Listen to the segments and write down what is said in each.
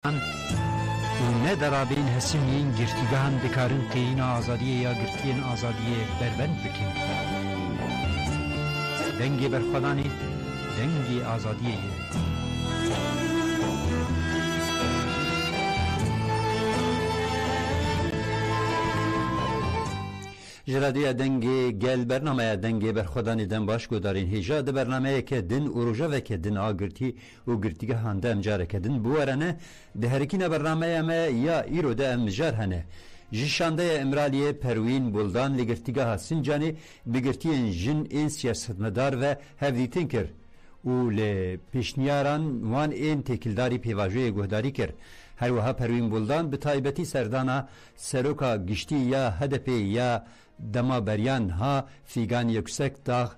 و نه درابین هسیمین گرتیگان دکارن قین آزادیه یا گرتین آزادیه بربند بکن دنگی برخدانی دنگی آزادیه جرادی دنگی گل برنامه دنگی برخدانی دن باش گذارین هیجا ده برنامه که دن اوروژا و که دن آگرتی و گرتیگه هنده امجاره که دن بوارنه ده هرکین برنامه ما یا ایرو ده امجار هنه جشانده امرالیه پروین بولدان لگرتیگه ها سنجانی بگرتین جن این سیاست مدار و هفدیتین کر و لپیشنیاران وان این تکیلداری پیواجوی گهداری کر هر وها پروین بولدان به تایبتی سردانا سروکا گشتی یا هدپی یا دما بریان ها فیگان یکسک داغ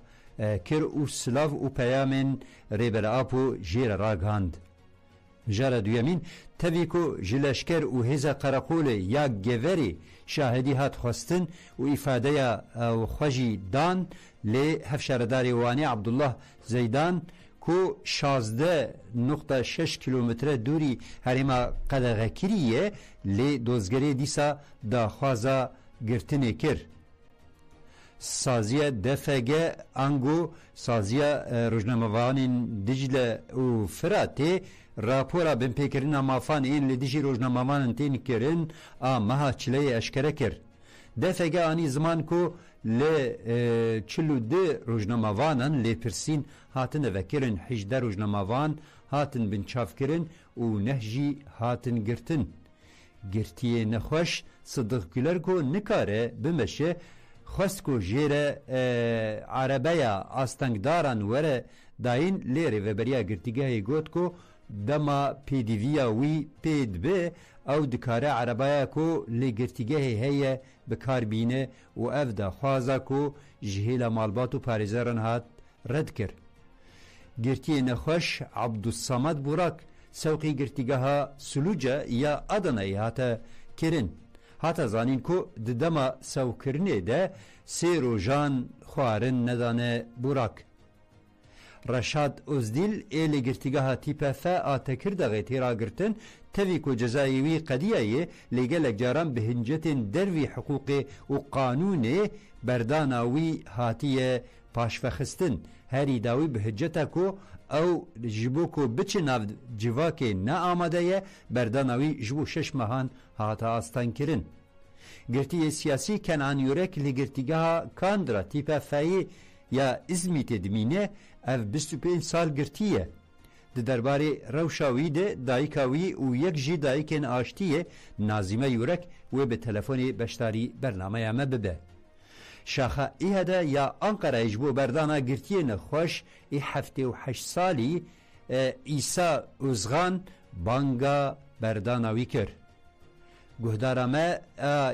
کر و سلاف و پیامن ریبر آپو جیر راگاند جار دویمین تبیکو جلشکر و هزا قرقول یا گوری شاهدی هات خواستن و افاده و خوشی دان لی هفشارداری وانی عبدالله زیدان کو 16.6 کیلومتر دوری هریما قدغکریه لی دوزگری دیسا دا خوازا گرتنه کر سازیه دفگه انگو سازیه روزنامه‌وانین دجله و فراته راپورا بن پیکرین مافان این لدیجی روزنامه‌وانین تین کرن مها چله اشکره کر دفگه آنی زمان کو ل چلو ده روزنامه‌وانن لی پرسین هاتن وکرن 18 روزنامه‌وان هاتن بنچاف کرن و نهجی هاتن گرتن گرتیه نخوش صدق گلر کو نکاره بمشه خواست کو جیره عربیا آستنگداران وره داین لیره و بریا گرتیگه گوت کو دما پی دی ویا وی پید به او دکاره عربیا کو لی گرتیگه هیه بکار بینه و افدا خوازا کو جهیل مالبات و پاریزارن هات رد کر گرتی نخوش عبدالصمد براک سوقی گرتیگه ها سلوجه یا ادنه هاتا کرن هاتا زانین کو ددما سوکرنه ده سی روژان خوارن ندانه براک رشاد ازدیل ایلی گرتیگه ها تیپه فا آتکر دغی تیرا گرتن تاوی کو جزایوی قدیه لگلک جاران به هنجتن دروی حقوق و قانون برداناوی هاتیه پاشفخستن هری داوی به هجتا کو او جبو کو بچه ناو جواک نا آماده برداناوی جبو 6 ماهان هاتا آستان کرن گرتی سیاسی کنان یورک لگرتیگه ها کاندرا تیپه فایی یا ازمیت دمینه اف 25 سال گرتیه ده درباره روشاوی ده دایکاوی و یک جی دایکن آشتیه نازیمه یورک و به تلفن بشتاری برنامه همه ببه شاخه ایهده یا انقره اجبو بردانا گرتیه نخوش ای 78 سالی ایسا ازغان بانگا برداناوی کر گهدارمه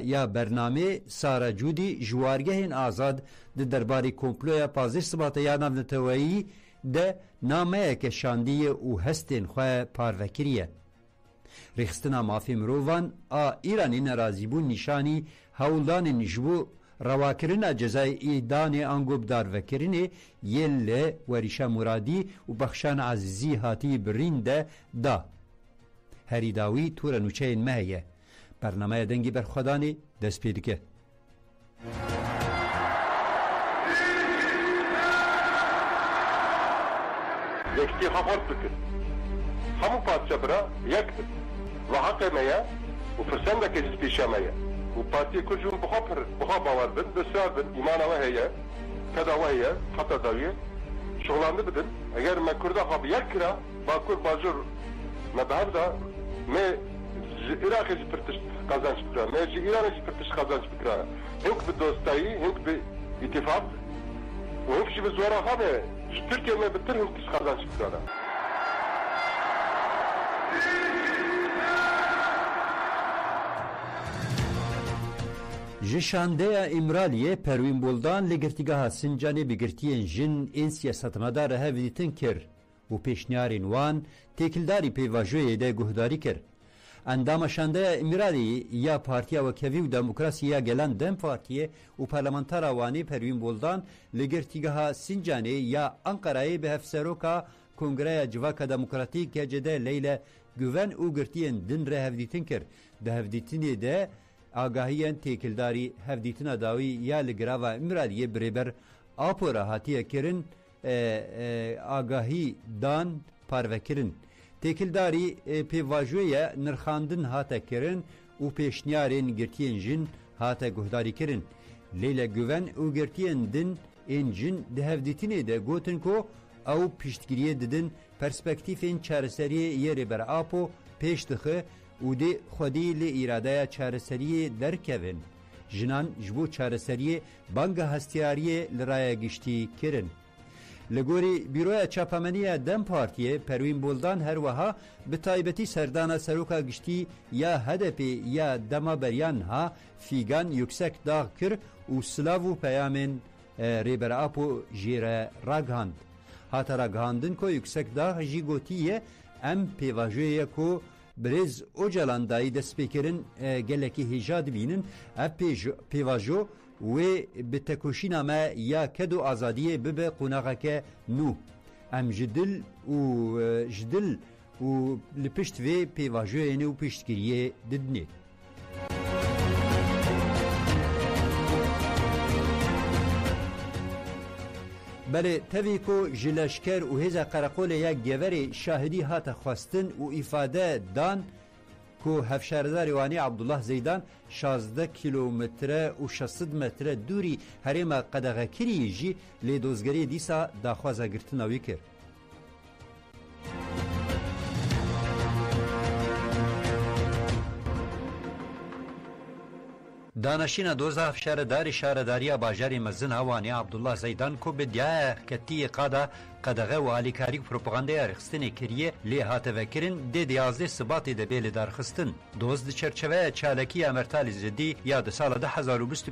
یا برنامه سارا جودی جوارگهین آزاد ده درباری کمپلویا پازش سباته یا نونتوایی ده نامه که شاندیه و هستین خواه پاروکریه ریخستنا مافی مروان ایرانی نرازیبون نشانی هولدان نجبو رواکرین جزای ایدان انگوب دار وکرین یل وریشا مرادی و بخشان عزیزی هاتی برین ده دا هریداوی تور نوچین مهیه برنامه دنگی برخدانی دست پیدکه یکتی خفت بکن همون پادشا برا یک و حق میا و فرسنده که جز پیشه میا و پارتی کجون بخوا باور بن بسیار بن ایمان و هیه کدا و هیه حتی داویه شغلانده بدن اگر من کرده خواب یک کرا با کل بازور مبهر دا می عراقی جی پرتش قازانش بکرا می جی ایرانی جی پرتش قازانش بکرا هنک به دوستایی هنک به اتفاق و هنک جی به زورا خوابه ترکیه می بتر هنکش قازانش بکرا جشانده امرالیه پروین بولدان لگرتیگاه سنجانی بگرتین جن این سیاستمدار هفدیتن کر و پیشنیارین وان تکلداری پیواجوی ده گهداری کر اندامشانده امرالی یا پارتیا و کوی و دموکراسی یا گلان دم پارتیه و پارلمانتار وانی پروین بولدان لگرتیگاه سنجانی یا انقره به هفسروکا کنگره جواک دموکراتیک جده لیل güven û girtiyên din re hevdîtin kir. Di hevdîtinê de agahiyên têkildarî hevdîtina dawî ya li girava Îmraliyê birêber Apora hatiye kirin agahî dan parvekirin. Têkildarî pêvajoyê nirxandin hate kirin û pêşniyarên girtiyên jin hate guhdarî kirin. Lêle güven û girtiyên din ên jin di hevdîtinê de gotin ku ew piştgiriyê didin perspektîfên çareseriyê yê rêber Apo pêş dixe û dê xwedî lê îradeya çareseriyê derkevin. Jinan ji bo çareseriyê banga hestiyariyê li raya giştî kirin. Li gorî Bîroya Çapemeniya Dem Partiyê Perwîn Boldan her wiha bi taybetî serdana seroka giştî ya HDP ya Dema Beriyan ha fîgan yüksek dağ kir û silav û peyamên rêber Apo jê re ragihand. Hata ragihandin ku yüksek dağ jî gotiye em pêvajoyê ku birêz Ocalan dayî destpêkirin gelekî hêja dibînin ev pêvajo wê bi tekoşîna me ya ked û azadiyê bibe qonaxeke nû. Em ji dil û li pişt vê pêvajoyê û piştgiriyê didinê. Belê tevî ku ji leşker û hêza Qereqolê ya geverê şahidî hate xwestin û îfade dan ku hevşardarê wanê Abdullah Zeydan 16 kilometre û 600 metre dûrî herêma Qedeğekiriyê jî lê dozgeriyê dîsa daxwaza girtina wî kir. Danişîna doza hevşardarê şaredariya bajarê mezin wanê Abdullah Zeydan ku bi diyaya ketiyê qada Qedexe û alîkarî propagandaya rixistinê kiriye lê hate vekirin dê 11 Sibatê de bê li darxistin. Doz di çerçeveya çalakiya Mertalî Zidî ya di sala 2025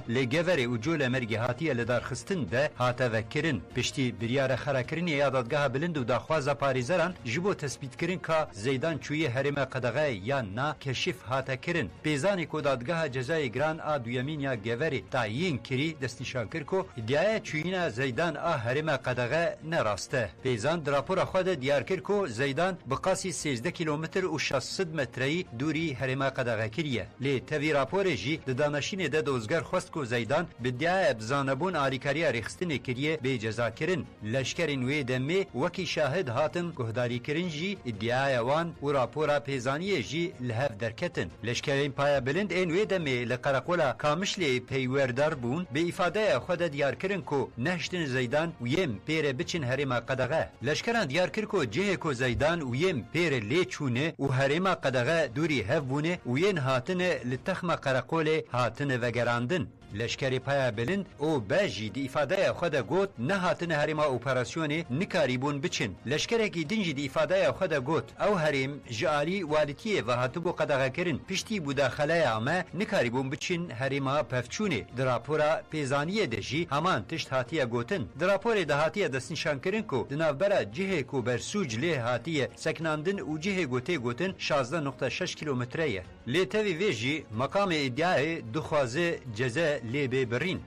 lê geverê û colê mergê hatiye li darxistin de hate vekirin. Piştî biryara xerakirinê ya dadgeha bilind û daxwaza parêzeran ji bo tespîtkirin ka Zeydan çûyê herêma Qedexe yan na keşif hate kirin. Pêzanê ku dadgeha cezayê giran a duyemîn ya geverê tayîn kirî destnîşan kir ku iddiaya çûyîna Zeydan a herêma Qedexe neraste. Pêzan di rapora xwe de diyar kir ku Zeydan bi qasî 16 kilometr û 600 metreyî dûrî herêma Qedexe kiriye. Lê tevî raporê jî di danişînê de dozger xwest ku Zeydan bi diyaya bizanebûn alîkariya rêxistinê kiriye bê ceza kirin. Leşkerên wê demê wekî şahid hatin guhdarîkirin jî îddiaya wan û rapora pêzaniyê jî li hev derketin. Leşkerên paya bilind ên wê demê li Qereqola Kamişlê peywerdar bûn bê îfadeya xwe de diyar kirin ku nehiştin Zeydan û yêm pêre biçin herêma Qedexe. Leşkeran diyar kir ku cihê ku Zeydan û yêm pêre lê çûne û herêma Qedexe dûrî hev bûne û yên hatine li texma Qereqolê hatine vegerandin. Leşkerê paya bilind û be jî di îfadeya xwe de got nehatine herêma operasyonê nikarîbûn biçin. Leşkerekî din jî di îfadeya xwe de got ew herêm ji alî walîtiyê ve hatibû Qedeğekirin piştî bûdaxeleya me nikarîbûn biçin herêma pevçûnê. Di rapora pêzaniyê de jî heman tişt hatiye gotin. Di raporê de hatiye destnîşankirin ku di navbera cihê ku bersûc lê hatiye seknandin û cihê gotê gotin 16.6 kilometre ye. Lê tevî vê jî makamê îddiayê dixwaze ceze lê bêbirîn.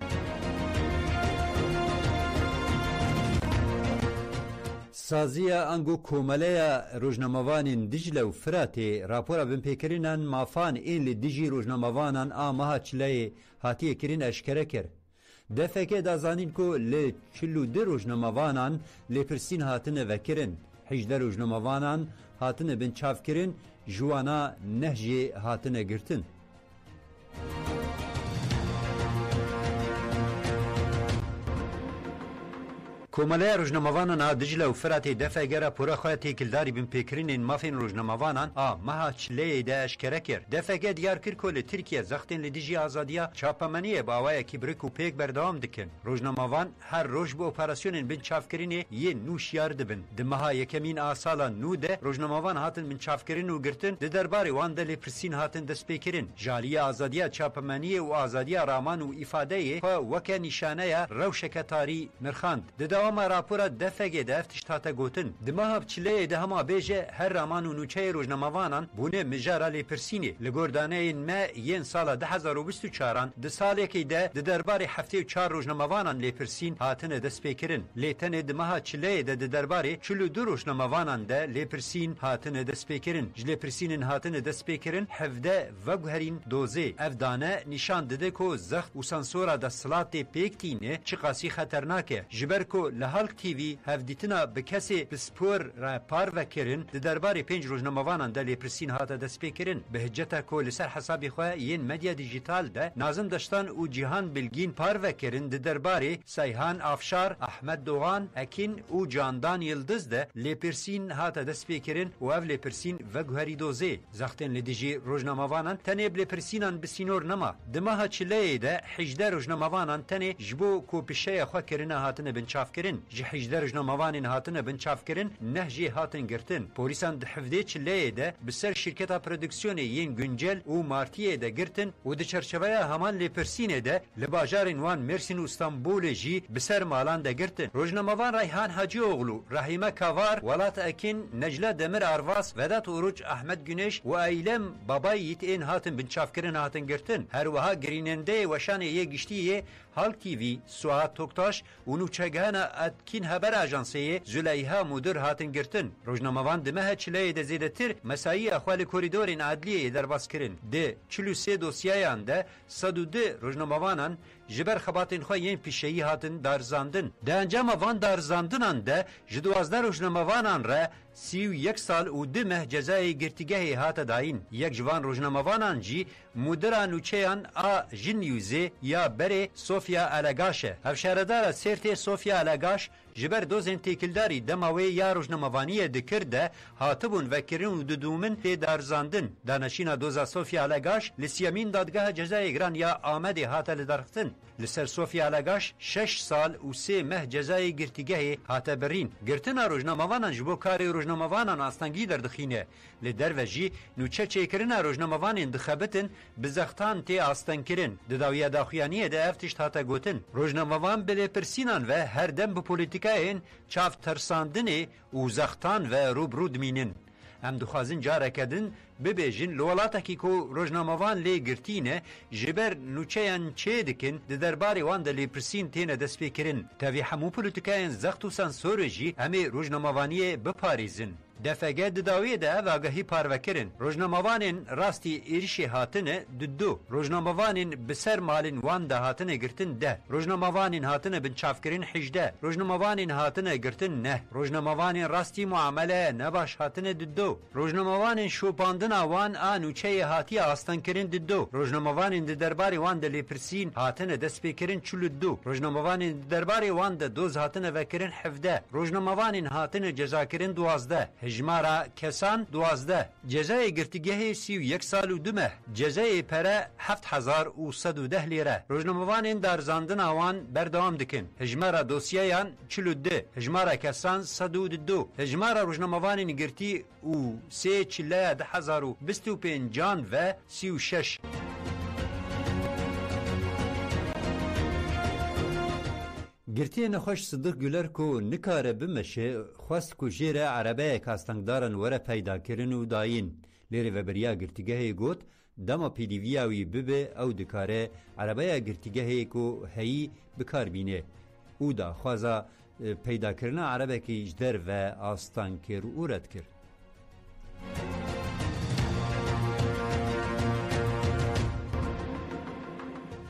Saziya ango komeleya rojnamavanên Dicle û Firatê rapora binpêkirinan mafan ên li dijî rojnamavanan a meha çileyê hatiye kirin eşkere kir. Defeke da zanîn ku li 42 rojnamavanan lêpirsîn hatine vekirin. 18 rojnamavanan hatine bin çavkirin, ji wana neh jê hatine girtin. Komeleya rojnamavanan a Dicle û Firatê defegera pura xwe têkildarî binpêkirinên mafên rojnamavanan a meha çileyê de eşkere kir. Defeke diyar kir ku li Tirkiye zextên li dijî azadiya çapemeniyê bi awayekî birik û pêk berdewam dikin. Rojnamavan her roj bi operasyonên bin çavkirinê yên nû şiyar dibin. Di meha yekemîn a sala nû de rojnamavan hatin bin çavkirin û girtin, di derbarê wan de lêpirsîn hatin destpêkirin. Jaliya azadiya çapemeniyê û azadiya raman û îfadeyê xwe weke nîşaneya rewşeke tarî nirxand. Di بردوام راپورا دفگه دفتش تاتا گوتن دماها بچله ده هما بیجه هر رامان و نوچه روزنامه‌وانان بونه مجارا لپرسینی لگوردانه این ما ین سال 2024 ده سالی که ده دربار هفته و 4 روزنامه‌وانان لپرسین هاتنه دست پیکرن لیتنه دماها چله ده دربار 42 روزنامه‌وانان ده لپرسین هاتنه دست پیکرن لپرسینن هاتنه دست پیکرن هفده وگهرین دوزه افدانه نشان دده کو زخت و سانسورا ده سلات پیکتینه چی قاسی خطرناکه جبر کو لهالک تیوی هفدیتنا به کسی بسپور را پار وکرن ده دربار 5 روزنامه‌وانان ده لپرسین هاته دست پیکرن به هجتا کو لسر حسابی خو ین مدیا دیجیتال ده نازم داشتن او جهان بلگین پار وکرن ده دربار سیهان افشار احمد دوغان اکین او جاندان یلدز ده لپرسین هاته دست پیکرن و اف لپرسین وگهری دوزه زختن لدیجی روزنامه‌وانان تنه لپرسینان بسینور نما دماها چله ده 18 روزنامه‌وانان تنه جبو کو پشه خو کرنه هاتنه بنچاف کرن ج 18 روزنامه‌وانین هاتنه بنچاف کرن نه جی هاتن گرتن پولیسان ده هفده چله ده بسر شرکتا پرودکسیون ین گنجل او مارتیه ده گرتن و ده چرچوه همان لپرسینه ده لباجارین وان مرسین و استانبول جی بسر مالان ده گرتن روزنامه‌وان ریحان حاجی اوغلو رحیمه کاوار ولات اکین نجله دمر ارواس ودات اوروج احمد گنش و ایلم بابای یتین هاتن بنچاف کرن هاتن گرتن هر وها گریننده وشان یه گشتیه هالک تیوی سوات توکتاش و نوچگهانا اتکین هبر آژانسیه زلیها مدیر هاتن گرتن روزنامه‌وان دمه چله ده زیدتر مسایی اخوال کوریدورین عدلیه درباس کرن ده 43 دوسیایان ده 102 روزنامه‌وانان جبر خباتین خو ین پیشه‌ای هاتن دارزاندن ده انجام وان دارزاندنان ده جدوازده روزنامه‌وانان را 31 سال و دمه جزای گرتیگه هات داین یک جوان روزنامه‌وانان جی مدیر نوچیان ا جنیوزه یا بره سوفیا الگاشه افشاردار سرت سوفیا الگاش جبر دوزن تکلداری دماوی یا روزنامه‌وانی دکرده هاتبون وکرین و ددومن تی دارزاندن دانشینا دوزا سوفیا الگاش لسیامین دادگاه جزای گران یا آمده هات لدرختن لسر سوفیا الگاش 6 سال و 3 ماه جزای گرتیگه هات برین گرتنا روزنامه‌وانان جبو کاری روزنامه‌وانان استانگی دردخینه لدروجی نوچه چیکرنا روزنامه‌وانین دخبتن بزختان تی استان کرن د داویا داخیانی د افتش تا گوتن روزنامه‌وان بل پرسینان و هر دم به پولیتیکاین چاف ترساندنی و زختان و روبرود مینن ام دخوازن جاره کدن ببیجن لولاتا کی کو روزنامه‌وان لی گرتینه جبر نوچهان چه دکن د درباری وان د لیپرسین تینه دست پیکرین تاوی همو پولیتیکاین زخت و سانسورجی امی روزنامه‌وانی بپاریزن دفگه داوی ده واگهی پاروکرین روزنامه‌وانین راستی ایرشی هاتنه دو روزنامه‌وانین بسر مالین وان ده هاتنه گرتن ده روزنامه‌وانین هاتنه بنچافکرین 18 روزنامه‌وانین هاتنه گرتن نه روزنامه‌وانین راستی معامله نباش هاتنه دو روزنامه‌وانین شوپاندن وان انوچه هاتی استان کرین دو روزنامه‌وانین د درباری وان د لیپرسین هاتنه دست پیکرین 42 روزنامه‌وانین درباری وان د دوز هاتنه وکرین 17 روزنامه‌وانین هاتنه جزا کرین 12 هجمارا کسان 12 جزای گرتیگه 31 سال و 2 ماه جزای پره 7110 لیره روزنامه‌وانین دارزاندن اوان بردوام دکن هجمارا دوسیایان 42 هجمارا کسان 102 هجمارا روزنامه‌وانین گرتی و 34025 جان و 36 گرتی نخوش صدق گلر کو نکاره بمشه خواست کو جیره عربه کاستنگدارن وره پیدا کرن و داین لیره و بریا گرتیگه گوت دما پیدیویاوی ببه او دکاره عربه گرتیگه کو هی بکار بینه او دا خوازا پیدا کرن عربه که اجدر و آستان کر و رد کر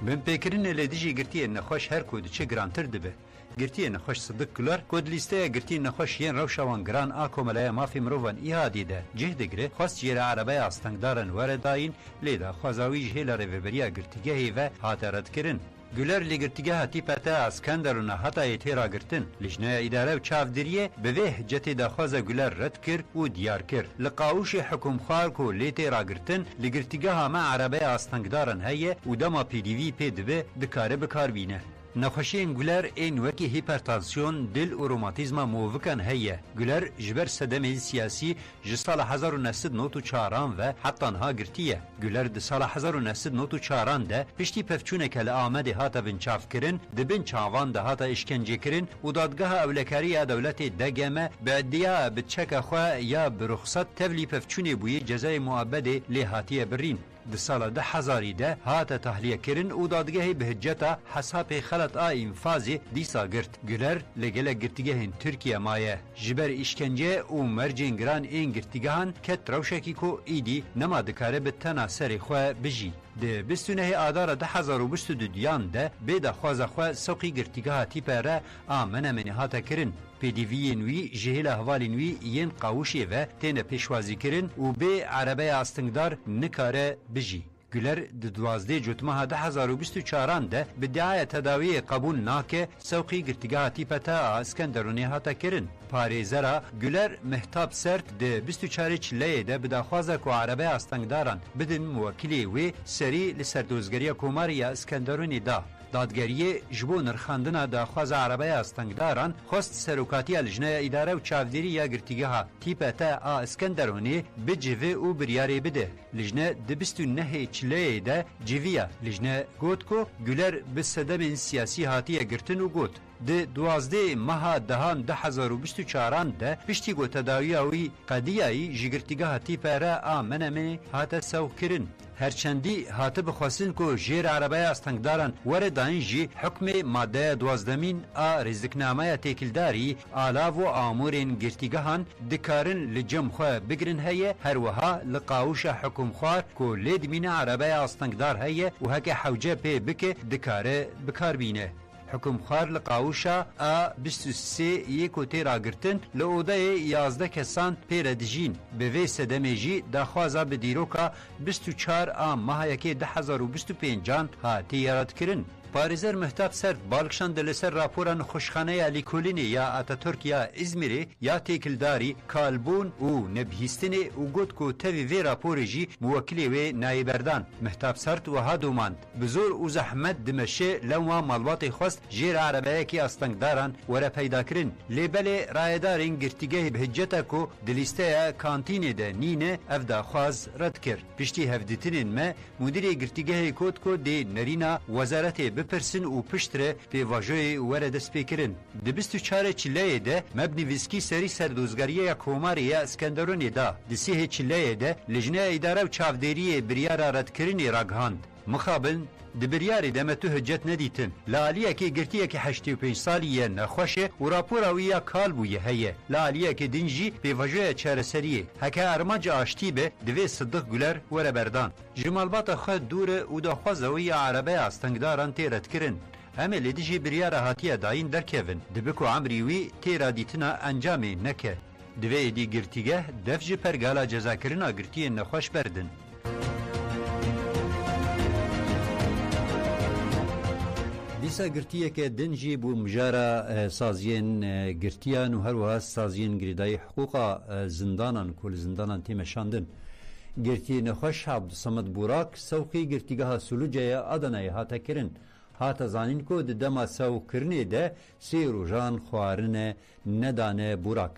من پیکرین لدیجی گرتی نخوش هر کود چه گرانتر دبه گرتی نخوش صدق کلر کود لیسته گرتی نخوش ین روشوان گران آکو ملای مافی مروان ایهادی ده جه دگره خواست جیره عربه آستنگدارن ورداین لیده خوازاوی جهیل رویبریا گرتیگهی و حاترت کرن گلر لگرتیگه هاتی پتا اسکندرونه حتی تیرا گرتن لجنه اداره و چافدریه به وه جتی دخوازه گلر رد کر و دیار کر لقاوش حکم خوار کو لی تیرا گرتن لگرتیگه ها ما عربه آستنگدارن هیه و دما پی دی وی پی دبه دکاره بکار بینه نخوشین گلر این وکی هیپرتانسیون دل و روماتیزما مووکن هیه. گلر جبر صدمه سیاسی جسال 1994 و حتی انها گرتیه. گلر ده سال 1994 ده پشتی پفچونه که لآمده هاتا بنچاف کرن ده بنچاوان ده هاتا اشکنجه کرن و دادگاه اولکاری دولت دگمه بعدیا بچک خواه یا برخصت تبلی پفچونه بوی جزای معبده لیهاتیه برین. ده سال 2000 ده هات تحلیه کرن و دادگاه بهجتا حساب خلط انفاذی دیسا گرت. گلر لگل گرتگهن ترکیه مایه جبر اشکنجه و مرجنگران این گرتگهان کت روشکی کو ایدی نما دکاره به تناصر خواه بجی. ده بستونه آدار 2022 دیان ده بیده خوازه خواه سوقی گرتگاه تیپره آمنه منی هاتا کرن. پیدیوی نوی جهل احوال نوی ین قاوشی و تین پیشوازی کرن و به عربه استنگدار نکاره بجی. گلر دوازده جوتمه 2024 ده بدعای تداوی قبول ناکه سوقی گرتگاه تیپتا اسکندرونی هاتا کرن. پاریزرا گلر محتاب سرد ده 24 چلیه ده بداخوازه که عربه استنگداران بدن موکلی و سری لسردوزگری کوماری اسکندرونی ده. دادگریه جبو نرخاندنا داخواز عربه استنگداران خواست سروکاتی لجنه اداره و چاودیری یا گرتیگه تیپتا اسکندرونی بجوه و بریاری بده. لجنه دبستو نه چلیه ده جویه. لجنه گوت کو گلر بسدم سیاسی هاتیه گرتن و گوت. ده 12 ماه دهان 2024 ده پشتی گو تداویاوی قضیه‌ای جگرتیگاه تیپره آمنه هات سو کرن. هرچندی هات بخواستن که جیر عربه استنگداران وردان جی حکم ماده 12 رزقنامه تکیلداری آلاو و آمورین گرتیگهان دکارن لجم خواه بگرن هیه هر وها لقاوش حکم خوار که لدمین عربه استنگدار هیه و هک حوجه پی بکه دکاره بکار بینه. حکم خوار لقاوشا 23 یکو تیرا گرتن لعوده 11 کسان پیردجین به وی سدمیجی داخوازا بدیروکا 24 ماه یکی 2025 ها تیارات کرن. پاریزر محتاب سرد بالکشان دلسر راپوران خوشخانه لیکولینی یا اتاتورک یا ازمیری یا تیکلداری کالبون و نبهیستنی و گوت کو تاوی وی راپورجی موکلی وی نایبردان محتاب سرد و هادوماند بزور و زحمت دمشه لوا مالبات خواست جیر عربه کی استنگداران وره پیدا کرن لیبل رایدارین گرتیگه بهجتا کو دلیسته کانتین ده نینه افدا خواز رد کرد. پشتی هفدتنین ما مدیر گرتیگه کود کو دی نرینا وزارت بپرسن و پشتره به واژه ورد سپیکرن. ده 24 چلیه ده مبنی ویسکی سری سردوزگاریه کوماری اسکندرونی ده. ده 3 چلیه ده لجنه اداره و چاودیری بریار ردکرنی راگهاند. مخابل ده بریاری ده متو حجت ندیتن. لالیه که گرتیه که 85 سالیه نخوشه و راپوراویه کالبویه هیه. لالیه که دنجی به واژه چارسریه. هکه ارماج آشتی به دوی صدق گلر وره بردان. جمالبات خود دوره و دخوازوی عربه استنگداران تیرد کرن. همه لیدیجی بریار هاتیه داین در کهون. دبکو عمریوی تیرا دیتنا انجامی نکه. دوی دی گرتیگه دفج پرگالا جزاکرنا گرتیه نخوش بردن. دیسا گرتیه که دنجی بو مجارا سازین گرتیان و هر وها سازین گریدای حقوقا زندانان کل زندانان تیمشاندن. گرتی نخوش عبدالصمد بوراک سوقی گرتیگاه سلوجه آدنای هاتا کرن. هاتا زانین کو ده دما سو کرنه ده سی روژان خوارن ندانه بوراک.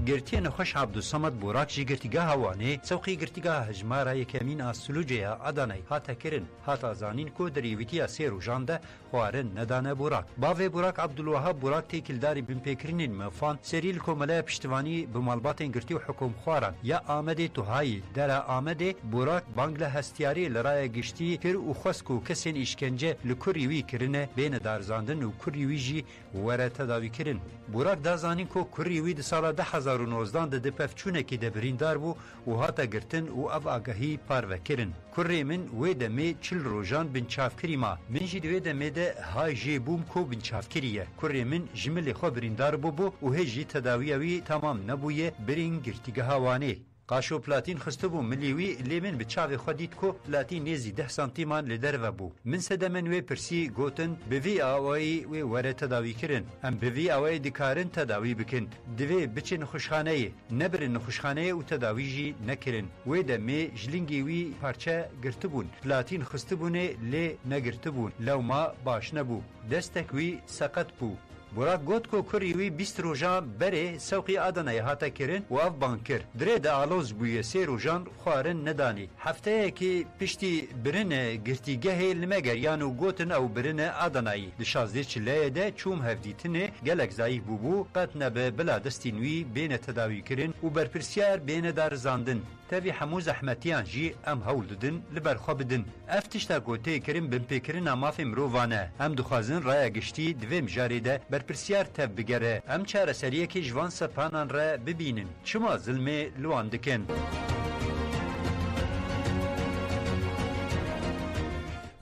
گرتی نخوش عبدالصمد بوراک جی گرتیگاه وانه سوقی گرتیگاه هجمارا یکمین آسلوجه آدانای هاتا کرن. هاتا زانین کو دریویتی سی روژان ده خوارن ندانه بوراک. باوی بوراک عبدالوهاب بوراک تیکلداری بمپیکرینین مفان سریل کومله پشتوانی بمالباتین گرتی و حکوم خوارن یا آمده توهایی در آمده بوراک بانگل هستیاری لرای گشتی کر و خسکو کسین اشکنجه لکریوی کرنه بین دارزاندن و کریوی جی وره تداوی کرن. بوراک دازانین کو کریوی ده سال 2019 ده پفچونه که ده بریندار بو و هاتا گرتن و اف آگاهی پارو کرن. کری من وی ده می 40 روژان بنچاف کری ما. من جی دوی ده می ده های جی بوم کو بنچاف کریه. کری من جمل خو بریندار بو و هجی تداویوی تمام نبویه برین گرتیگه هاوانه. قاشو پلاتین خستبو ملیوی لیمن به چاوی خودید کو پلاتین نیزی 10 سانتیمان لدر بو من سدمن وی پرسی گوتن به وی اوای وی وره تداوی کرن ام به وی اوای دکارن تداوی بکن دوی بچن خوشخانه نبرن خوشخانه او تداوی جی نکرن وی دمی جلنگی وی پارچه گرتبون پلاتین خستبونه لی نگرتبون لو ما باش نبو دستک وی سقط بو براک گوت کو کری وی 20 روزان بره سوقی آدنای هاتا کرن و اف بانکر دره دا آلوز بوی 3 روزان خوارن ندانی هفته که پشتی برن گرتیگه لمگر یانو گوتن او برن آدنایی لشازده چلیه ده چوم هفدیتنه گلک زایف بوبو قد نبه بلا دستینوی بین تداوی کرن و برپرسیار بین دار زاندن تاوی همو زحمتیان جی ام هول ددن لبرخوا بدن افتشتا گوته کرن بمپیکرن اماف مرووانه ام دخوازن رای گشتی دویم جاری ده برپرسیار تب بگره ام چاره سریه که جوان سپانان را ببینن چما ظلمه لوان دکن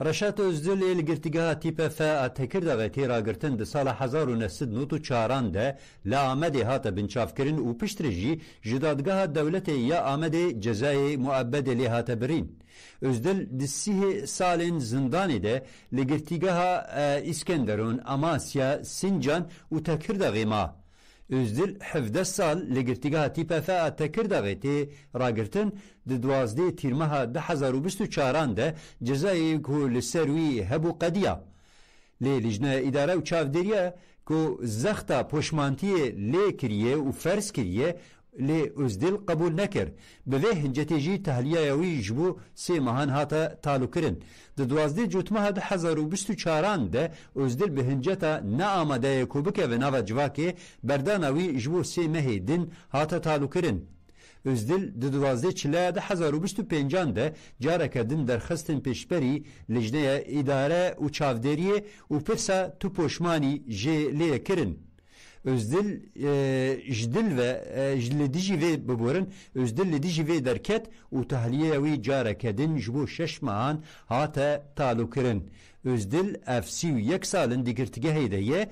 رشاد ازدل الگرتگاه تیپ فا تکرده تیراگرتن ده سال 1994 ده لآمده هات بنچاف کرن و پشترجی جدادگاه دولت یا آمده جزای معبد لی هات برین ازدل ده 3 سال زندانی ده لگرتگاه اسکندرون اماسیا سنجان و تکرده ما ازدل 17 سال لگرتگاه تیپ فا تکرده تی راگرتن ده 12 تیرمه 2024 ده جزایی که لسروی هبو قدیا لی لجنه اداره و چافدریه که زختا پشمانتی لی کریه و فرس کریه لی ازدل قبول نکر به هنجتی جی تحلیه وی جبو 3 ماهان هاتا تالو کرن ده 12 جوتمه 2024 ده ازدل به هنجتا نا آمده کوبکه و ناو جواکه بردانوی جبو 3 ماه دن هاتا تالو کرن ازدل ده 12 چله 2025 ده جاره کدن درخستن پیشبری لجنه اداره و چافدریه و پرسا تو پشمانی جه لیه کرن ازدل جدل و جدل دیجی وی ببورن ازدل دیجی وی درکت و تحلیه وی جاره کدن جبو 6 ماهان هاتا تالو کرن ازدل افسی و 1 سالن دیگرتگه هیده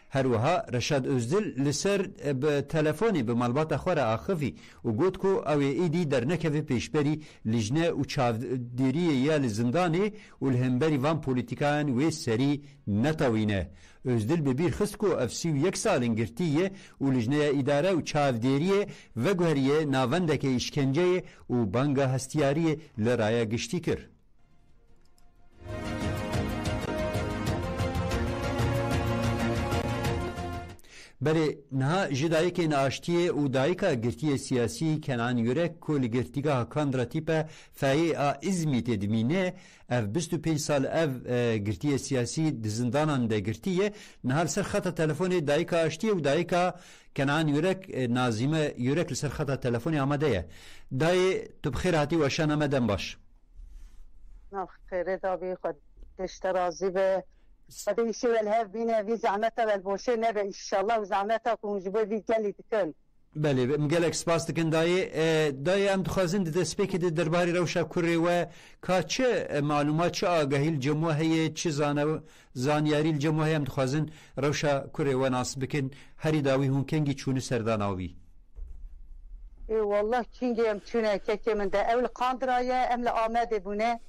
هروها رشاد ازدل لسر به تلفنی به معلومات خوره آخفی و گفت کو او ایدی در نکوی پیشبری لجنه و چاودیری یا لزندانی و الهمبری وان پولیتیکان و سری نتاوینه ازدل به بیر خست کو افسی و 1 سال انگرتیه و لجنه اداره و چاودیری و گوهریه ناوندک اشکنجه و بانگا هستیاری لرایه گشتی کر بله نه جدایی که ناشتیه و دایکا گرتی سیاسی کنان یورک کل گرتیگاه کاندرا تیپه فایی ازمیت دمینه اف 25 سال اف گرتی سیاسی زندانان ده گرتیه نهار سر خط تلفن دایکا اشتیه و دایکا کنان یورک نازیمه یورک سر خط تلفن آمده دای تو بخیر هاتی و شان آمدن باش خیره دابی خود اشترازی به بديشي والهاب بينا في زعمتها والبوشي نبا ان شاء الله وزعمتها ونجيبوا في قالي تكن بله مگلک سپاس دکن دای ام دخوازن دسپیک درباری روشا کری و که چه معلومات چه آگاهی الجمهوریه چه زانیاری الجمهوریه ام دخوازن روشا کری و ناس بکن هری داوی هون کنگی چون سرداناوی ای والله کنگی ام چونه که من ده اول قاندرایه ام لآمده بونه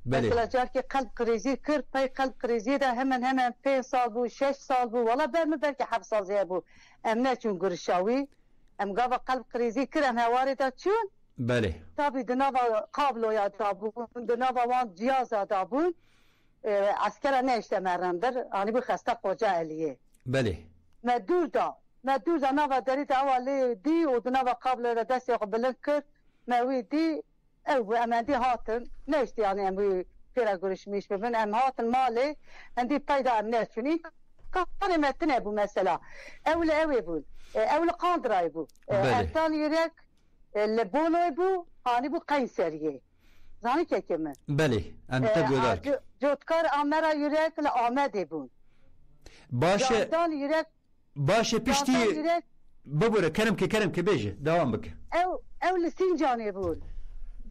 مثلا جار که قلب قریزی کرد پای قلب قریزی ده همان 5 سال بو 6 سال بو والله بلکه 7 سال زیاد بو ام نه چون گرشاوی ام قابا قلب قریزی کرد ام هواری دا چون بله تابی دنابا قابلو یا دابون دنابا وان جیاز دابون عسکر نشته مرندر آنی بو خسته قوجه علیه بله مدور دا نابا داری دا اوالی دی و دنابا قابلو دا دستی قبلن کرد موی دی او امندی هاتن نشتی یعنی اموی پیرا گرشمیش ببین ام هاتن مالی اندی پیدا ام نشونی کاری متنه بو مثلا اولی بود اولی قاندرای بود ارتان یرک لبولوی بو هانی بو قیسریه زانی که کمه بله انتا گودار جوتکار امرا یرک لآمده بود باشه پشتی ببوره کرم که بیجه دوام بکه او لسینجانی بود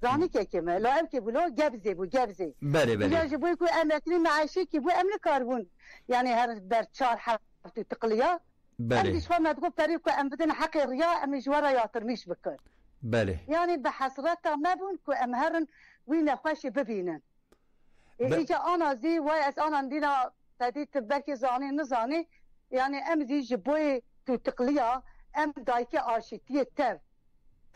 زانی که کمه لا که بلو گبزه بله یا جبوی کو امتنی معاشی که بو امن کاربون یعنی هر در 4 هفته تقلیه بله امش فهمت گفت طریق کو ام بدن حق ریا ام جوارا یاترمیش بکن بله يعني بحسرتها ما بون كو امهرن وين خوش ببينن اجا انا زي وايس انا ندينا تديت بركي زاني نزاني يعني ام زي جبوي تو تقليا ام دايكي ارشيتيه تر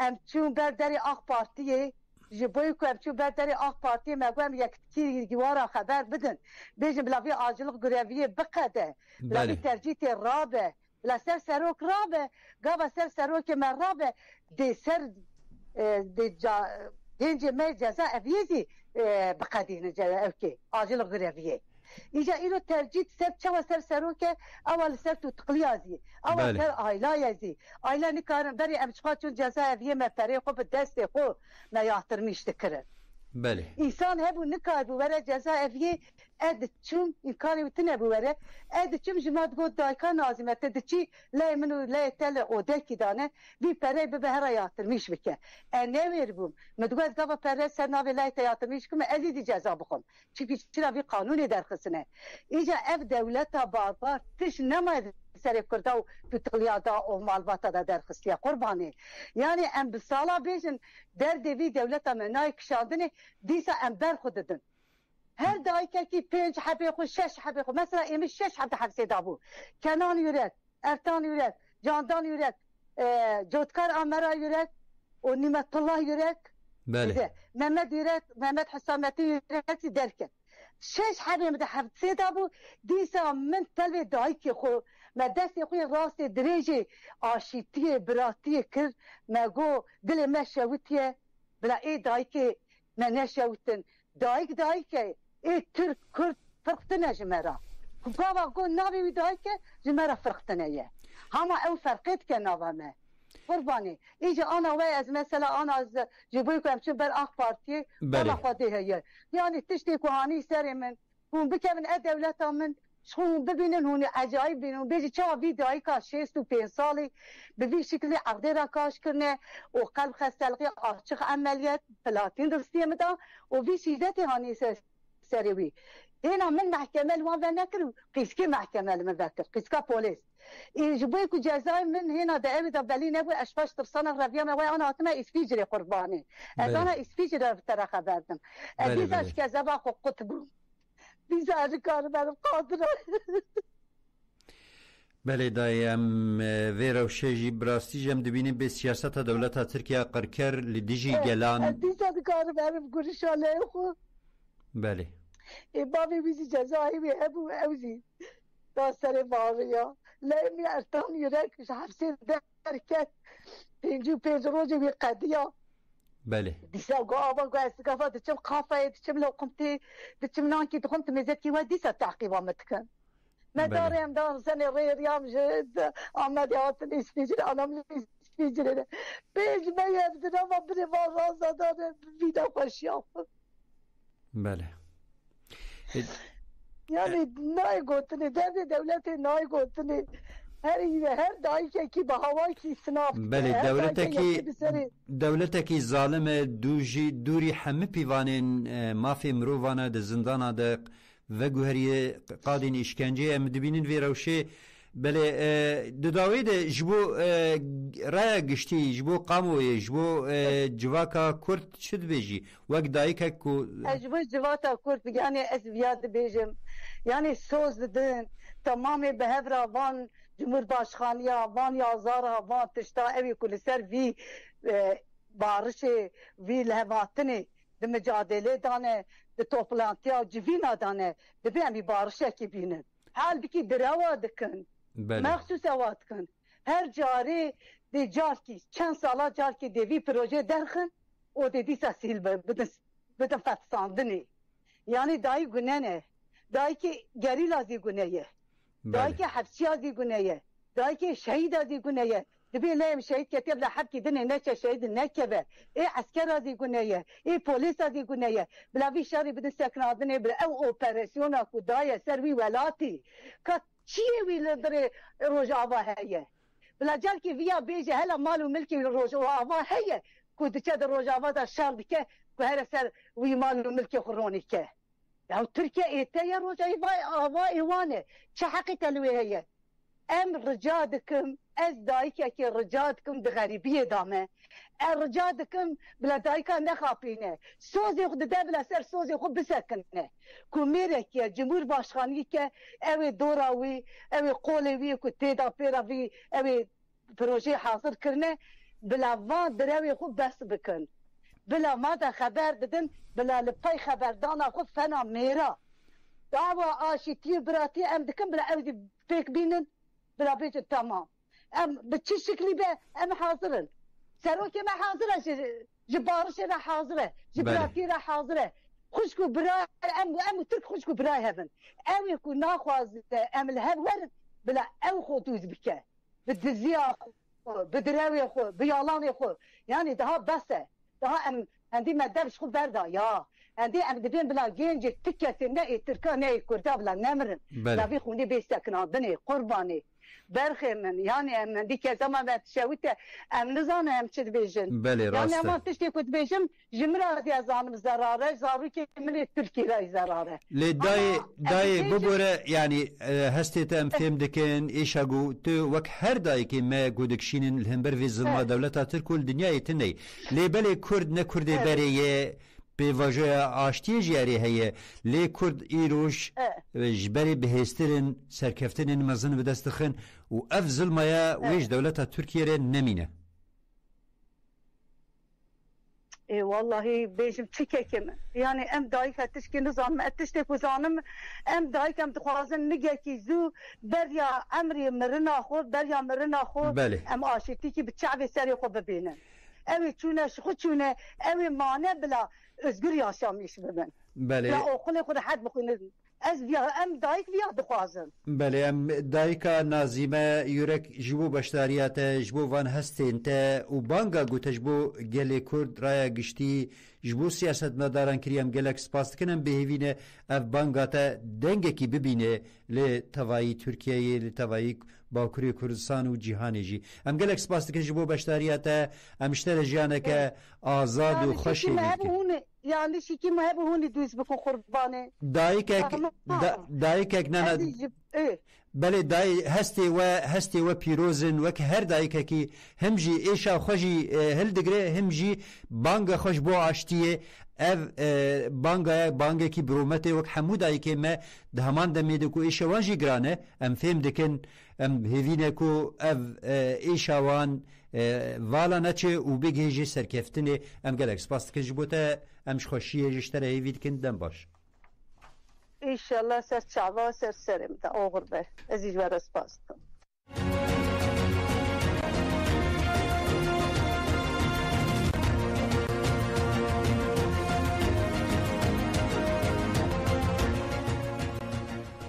ام چون برداري اخ بارتيه جبوي كو ام چون برداري اخ بارتيه ما قام يكتير جوارا خبر بدن بيجي بلافي اجلق غريفيه بقده بلافي ترجيت الرابع لا سر سروك رابع قابا سر سروك من رابع دي سر دي هنجي ما جزاء فيزي بقدين اوكي اجل غريفيه اجا إلو ترجيت سر چوا سر سروكه اول سر تو تقليازي اول سر آيلايزي آيلا نكارن بري امشقا چون جزاء فيه ما فريقو بالدست خو ما يحترميش تكرن بله انسان هبو نكار بوره جزاء فيه اد چون امكاني وتنه بوره اد چون جماعت گو دايكا نازمه تدچي لا منو لا تل اودكي دانه بي پره به هر يحترميش بك انا ويربوم مدغاز قبا پره سناوي لا يحترميش كم ازيد جزاء بخم چونكي چرا في قانون درخصنه اجا اف دولتا باربار تش نما سر كردا تو تقليادا او مالباتا دا درخصيا قرباني يعني ام بسالا بيجن درد في دولتا منايك شاندني ديسا ام بر خوددن هر دایکه کی 5 حبه خو 6 حبه خو مثلا ایم 6 حبه حبسه دابو کنان یورت ارتان یورت جاندان یورت جودکار امرا یورت و نعمت الله یورت بله محمد یورت محمد حسامتی یورت درکه 6 حبه مده حبسه دابو دیسا من طلب دایکی خو ما دست خو راست درجه آشیتی براتی کر مگو دل ما شوتیه بلا ای دایکی من نشوتن دایک ای ترک کرد فرقتنه جمرا کبابا گو نابی دایک جمرا فرقتنه یه هما او فرقت که نابمه قربانی ایجا آنا وی از مثلا آنا از جبوی کنم چون بر اخ پارتی بلا خواده هیه یعنی تشتی کهانی سر من هون بکمن اد دولتا من شون ببینن هون عجایب بینن بیجی چا وی دایکا 65 سالی به وی شکلی عقده را کاش کرنه و قلب خستلقی آرچق عملیت پلاتین درستی مدا و وی شیدت هانی سروی هنا من محکمه الوان و نکرو قیسکی محکمه من ذکر قیسکا پولیس جبوی کو جزای من هنا دا اوی دا بلی نبوی اشفاش ترسانه رویام وی آنا آتما اسفیجری قربانی از آنا اسفیجری ترا خبردم دیزاش که زبا خو قطبو بیزاری کار برم قادره بله دایم ویرو شیجی براستی جم دبینیم به سیاست دولت ترکیه قرکر لدیجی گلان بیزاری کار برم گوشاله خو بله بابی بیزی جزایی بی هبو اوزی دا سر باریا لیمی ارتان یورکش حفظی درکت 5 روزی بی قدیا بله دیسا گو آبا گو استقافا دچم قافه دچم لو قمتی دچم نانکی دخمت مزید کی و دیسا تعقیبا متکن مدارم دار سنه ریام جد آمد یاتن اسفیجر آنام اسفیجر بیج میبدن و بری با رازا داره بیدا خوشی آفد بله یعنی نای گوتنی درد دولت نای گوتنی هر دایی که به هوای کی سناف بله دولتکی ظالم دوری همه پیوانین مافی مرووانا ده زندانا ده و گوهری قادین اشکنجه ام دبینین وی روشه بله دداوی ده جبو رای گشتی جبو قاموی جبو جواکا کرد شد بیجی وقت دایی که کو جبو جواکا کرد یعنی از بیاد بیجم یعنی سوز دن تمامی به هفرا وان جمهور باشخانیا وان یازارا وان تشتا اوی کل سر وی بارش وی لهواتنی ده مجادله دانه ده توپلانتیا جوینا دانه ده بی امی بارشه کی بینن حال بکی دروا دکن مخصوص اوات کن هر جاری ده جار کی چند سالا جار کی ده وی پروژه درخن او ده دیسا سیل بدن فتساندنی یعنی دایی گنه نه دایی که گریلا دی گنه یه دایی که حبسی ها دی گنه یه دایی که شهید ها دی گنه یه دبی نیم شهید کتیب لحب کی دنه نچه شهید نکبه ای عسکر ها دی گنه یه ای پولیس ها دی گنه یه بلاوی شاری بدن سکنادنه بلا او اپریسیون ها کدای سروی ولاتی که چیه وی لدر روژ آوا هیه بلا جل که ویا بیجه هلا مال و ملکی روژ آوا هیه کود چه در روژ آوا در شر بکه که هر سر وی مال و ملکی خورونی که او تركيا ايتيا روجا آوا ايوانه چه حقی تلوی هیه ام رجا دکم از دایکه که رجا دکم ده غریبیه دامه رجا دکم بلا دایکا نخاپینه سوزی خود ده بلا سر سوزی خود بسکنه کومیره که جمهور باشخانی که اوی دوراوی اوی قولوی که تیدا پیراوی اوی پروژه حاضر کرنه بلا وان دراوی خود بس بکن بلا ما ده خبر بدن بلا لپای خبردانا خود فنا میرا دعوا آشیتی براتی ام دکم بلا اوی پیک بینن بلا بیت تمام ام بچه شکلی به ام حاضرن سروکی ما حاضره جبارش را حاضره جبراتی را حاضره خوشکو برای ام ترک خوشکو برای هفن ام یکو ناخواز ام الهب ورد بلا او خودوز بکه بدزیا خو بدراوی خو بیالانی خو یعنی daha بسه daha ام هندی مدرش خو بردا یا هندی ام دبین بلا گنج تکت نه ترکا نه کردا بلا نمرن لابی خونی بیستکنان بنی قربانی برخی من یعنی من دیگه زمان وقت شویته ام نزانم چه بیشن بله راسته یعنی ما تشتی کد بیشم جمرات یا زانم زراره زارو که من ترکی رای زراره دای ببوره یعنی هستید ام فهم دکن ایشگو تو وک هر دای که ما گودکشینن الهمبر وی ظلم دولت ترکول دنیای تنی لی بله کرد نه کردی بریه به واژه آشتی جاری هیه لی کرد ایروش جبری بهسترن سرکفتن مزن به دست خن و اف ظلمایا ویش دولت ترکیه را نمینه ای والله بیشم چیکم یعنی ام دایک هتش که نظام اتش تفوزانم ام دایک ام دخوازن نگه کی زو بریا امری مرنا خو بریا مرنا خو ام آشتی کی بچعب سری خو ببینن اوی چونه خود چونه اوی مانه بلا özgür yaşamış ben. بله. یا اوخونه خود حد بخونه. از بیا ام دایک بیا دخوازم. بله ام دایکا نازیمه یورک جبو بشتاریات جبو وان هستین تا و بانگا گوت جبو گلی کرد رای گشتی جبو سیاست مداران کریم گلک سپاس کنم بهوینه اف بانگا تا دنگه کی ببینه لی توایی ترکیه لی توایی باکوری کردستان و جهانی جی ام گلک سپاس کنم جبو بشتاریات امشتر جیانه که آزاد و خوشی بیکن yani şiki mi bu huni düz bu kurbanı دایکک نه بله دای هستی و پیروزن و که هر دایک کی هم جی ایشا خوشی هل دگره هم جی بانگ خوش بو آشتیه اف بانگ کی برومته و حمود دایک ما دهمان دمید کو ایشا وانجی گرانه ام فهم دکن ام هیوینه کو اف ایشا وان والا نچه و بگیجی سرکفتنه ام گلک سپاس که جبوته امش خوشیه جشتره هیوید کن دم باش İnşallah ser çava ser serim de oğur be. Aziz ve respastım.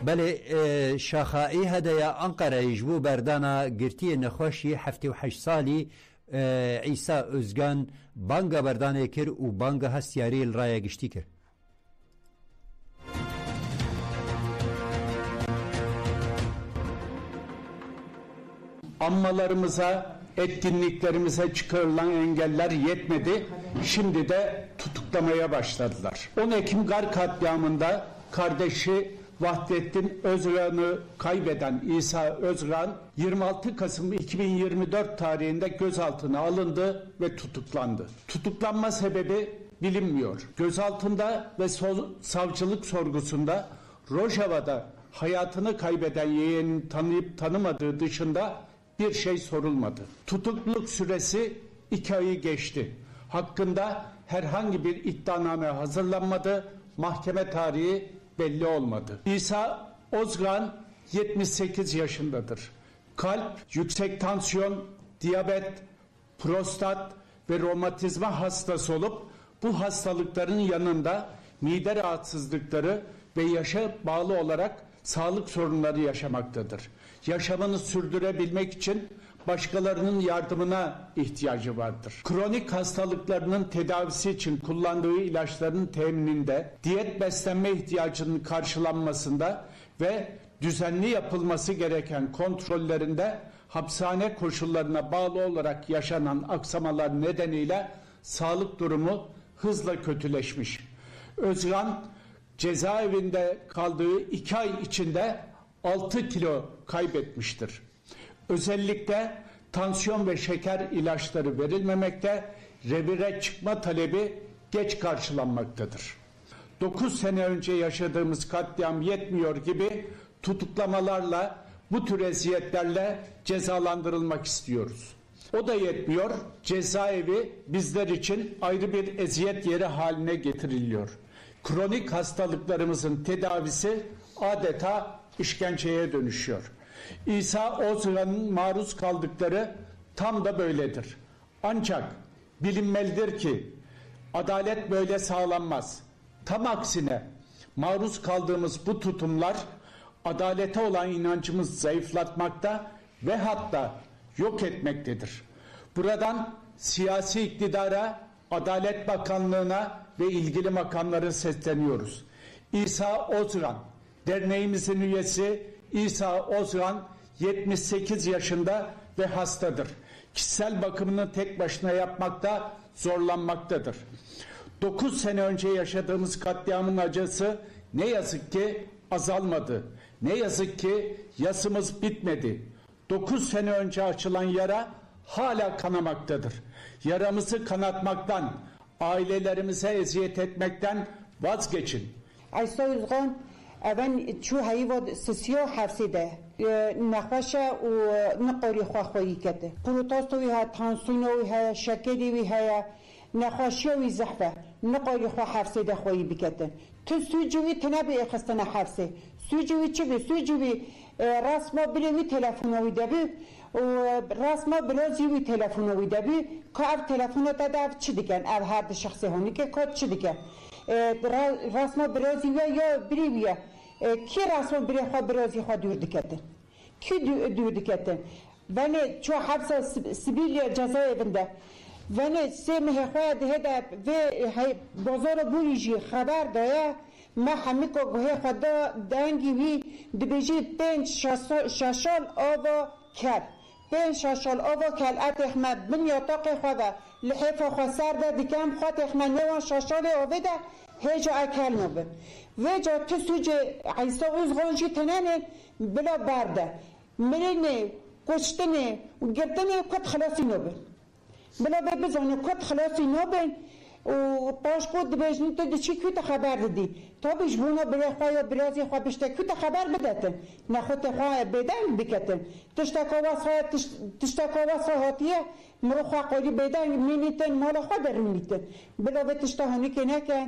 بله شاخائي هدايا أنقرة يجبو بردانا قرتي نخوشي حفتي وحش سالي عيسى أزغان بانغا بردانا كر و بانغا هستياري الرايا قشتي كر Anmalarımıza, etkinliklerimize çıkarılan engeller yetmedi. Şimdi de tutuklamaya başladılar. 10 Ekim Gar katliamında kardeşi Vahdettin Özgan'ı kaybeden İsa Özgan 26 Kasım 2024 tarihinde gözaltına alındı ve tutuklandı. Tutuklanma sebebi bilinmiyor. Gözaltında ve savcılık sorgusunda Rojava'da hayatını kaybeden yeğenini tanıyıp tanımadığı dışında bir şey sorulmadı. Tutukluluk süresi 2 ayı geçti. Hakkında herhangi bir iddianame hazırlanmadı. Mahkeme tarihi belli olmadı. İsa Özgan 78 yaşındadır. Kalp, yüksek tansiyon, diyabet, prostat ve romatizma hastası olup bu hastalıkların yanında mide rahatsızlıkları ve yaşa bağlı olarak sağlık sorunları yaşamaktadır. Yaşamını sürdürebilmek için başkalarının yardımına ihtiyacı vardır. Kronik hastalıklarının tedavisi için kullandığı ilaçların temininde, diyet beslenme ihtiyacının karşılanmasında ve düzenli yapılması gereken kontrollerinde hapishane koşullarına bağlı olarak yaşanan aksamalar nedeniyle sağlık durumu hızla kötüleşmiş. Özgan cezaevinde kaldığı 2 ay içinde 6 kilo kaybetmiştir. Özellikle tansiyon ve şeker ilaçları verilmemekte, revire çıkma talebi geç karşılanmaktadır. 9 sene önce yaşadığımız katliam yetmiyor gibi tutuklamalarla, bu tür eziyetlerle cezalandırılmak istiyoruz. O da yetmiyor, cezaevi bizler için ayrı bir eziyet yeri haline getiriliyor. Kronik hastalıklarımızın tedavisi adeta işkenceye dönüşüyor. İsa Ozgan'ın maruz kaldıkları tam da böyledir. Ancak bilinmelidir ki adalet böyle sağlanmaz. Tam aksine maruz kaldığımız bu tutumlar adalete olan inancımızı zayıflatmakta ve hatta yok etmektedir. Buradan siyasi iktidara, Adalet Bakanlığı'na ve ilgili makamlara sesleniyoruz. İsa Ozgan, derneğimizin üyesi İsa Ozgan 78 yaşında ve hastadır. Kişisel bakımını tek başına yapmakta zorlanmaktadır. 9 sene önce yaşadığımız katliamın acısı ne yazık ki azalmadı. Ne yazık ki yasımız bitmedi. 9 sene önce açılan yara hala kanamaktadır. Yaramızı kanatmaktan, ailelerimize eziyet etmekten vazgeçin. İsa Ozgan اون چو هیوا سسیا حفظیده نخواشه و نقاری خواهی کرده پروتاستوی ها تانسونوی ها شکری وی ها نخواشیوی زحفه نقاری خواه حفظیده خواهی بکده تو سوجوی تنبی اخستن حفظه سوجوی چی بی سوجوی رسما بلوی تلفونوی دبی و رسما بلازیوی تلفونوی دبی که او تلفونات داو چی دیگن او هر شخصی هونی که کد چی دیگن رسما برازیوی یا بریویه کی رسما بری خواه برازی خواه دور دکتن کی دور دکتن ونی چو حبس سبیل جزای بنده ونی سیمه خواه ده ده و بازار بویجی خبر دایا ما همه که گوه خدا دنگی وی دبیجی 5-6 سال آوا کل 5-6 سال آوا کل اتخمه بنیا تاقی خواه لحیف خواه سر ده دکم خواه تخمه 9-6 سال آوه ده هیچ اکل نبه و جا تسوج عیسی اوزغانجی تنانه بلا برده مرینه کشتنه و گردنه کت خلاصی نبه بلا بزنه کت خلاصی نبه و پاش کود بیشنی تو دچی کت خبر دادی تا بیش بونا برای خواه یا برازی خواه بشته کت خبر بدتن نخوت خواه بدن بکتن تشتکاواس هاتیه مرو خواه قولی بدن مینیتن مالا خواه در مینیتن بلا به تشتهانی که نکن